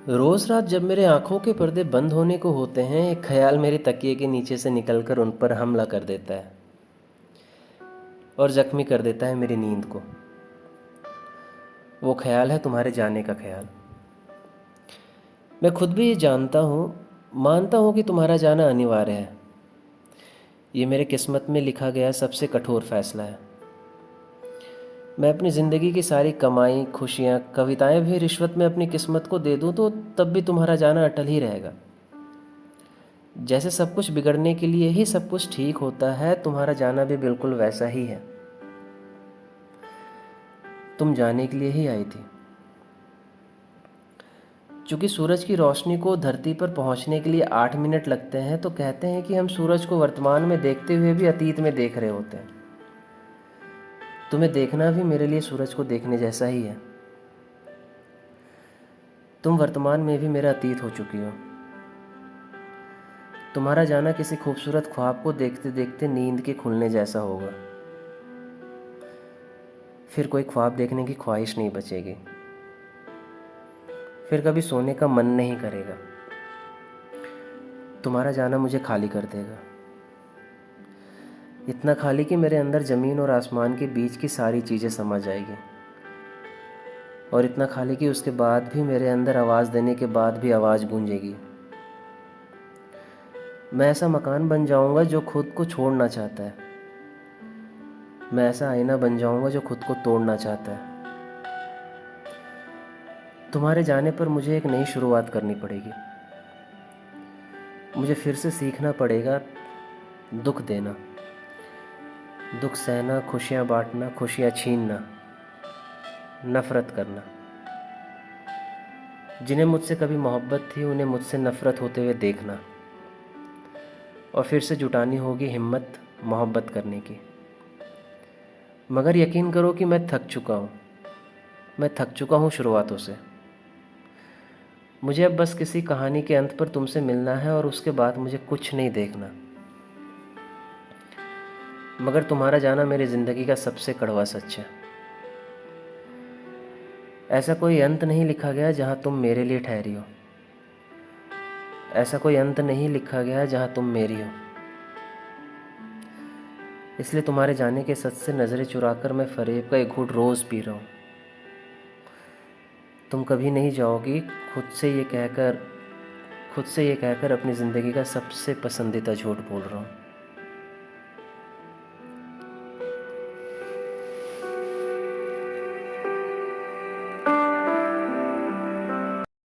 रोज़ रात जब मेरे आँखों के पर्दे बंद होने को होते हैं, एक ख़्याल मेरे तकिए के नीचे से निकलकर उन पर हमला कर देता है और ज़ख्मी कर देता है मेरी नींद को। वो ख़्याल है तुम्हारे जाने का ख़्याल। मैं खुद भी ये जानता हूँ, मानता हूँ कि तुम्हारा जाना अनिवार्य है। ये मेरे किस्मत में लिखा गया सबसे कठोर फ़ैसला है। मैं अपनी ज़िंदगी की सारी कमाई, खुशियाँ, कविताएं भी रिश्वत में अपनी किस्मत को दे दूँ तो तब भी तुम्हारा जाना अटल ही रहेगा। जैसे सब कुछ बिगड़ने के लिए ही सब कुछ ठीक होता है, तुम्हारा जाना भी बिल्कुल वैसा ही है। तुम जाने के लिए ही आई थी। चूँकि सूरज की रोशनी को धरती पर पहुंचने के लिए 8 मिनट लगते हैं, तो कहते हैं कि हम सूरज को वर्तमान में देखते हुए भी अतीत में देख रहे होते हैं। तुम्हें देखना भी मेरे लिए सूरज को देखने जैसा ही है। तुम वर्तमान में भी मेरा अतीत हो चुकी हो। तुम्हारा जाना किसी खूबसूरत ख्वाब को देखते देखते नींद के खुलने जैसा होगा। फिर कोई ख्वाब देखने की ख्वाहिश नहीं बचेगी। फिर कभी सोने का मन नहीं करेगा। तुम्हारा जाना मुझे खाली कर देगा। इतना खाली कि मेरे अंदर ज़मीन और आसमान के बीच की सारी चीज़ें समा जाएगी। और इतना खाली कि उसके बाद भी मेरे अंदर आवाज़ देने के बाद भी आवाज़ गूंजेगी। मैं ऐसा मकान बन जाऊंगा जो खुद को छोड़ना चाहता है। मैं ऐसा आईना बन जाऊंगा जो खुद को तोड़ना चाहता है। तुम्हारे जाने पर मुझे एक नई शुरुआत करनी पड़ेगी। मुझे फिर से सीखना पड़ेगा दुख देना, दुख सहना, खुशियाँ बांटना, खुशियाँ छीनना, नफ़रत करना। जिन्हें मुझसे कभी मोहब्बत थी उन्हें मुझसे नफ़रत होते हुए देखना, और फिर से जुटानी होगी हिम्मत मोहब्बत करने की। मगर यकीन करो कि मैं थक चुका हूँ। मैं थक चुका हूँ शुरुआतों से। मुझे अब बस किसी कहानी के अंत पर तुमसे मिलना है और उसके बाद मुझे कुछ नहीं देखना। मगर तुम्हारा जाना मेरी ज़िंदगी का सबसे कड़वा सच है। ऐसा कोई अंत नहीं लिखा गया जहाँ तुम मेरे लिए ठहरी हो। ऐसा कोई अंत नहीं लिखा गया जहाँ तुम मेरी हो। इसलिए तुम्हारे जाने के सच से नज़रें चुराकर मैं फ़रेब का एक घूंट रोज़ पी रहा हूँ। तुम कभी नहीं जाओगी, खुद से ये कहकर अपनी ज़िंदगी का सबसे पसंदीदा झूठ बोल रहा हूँ।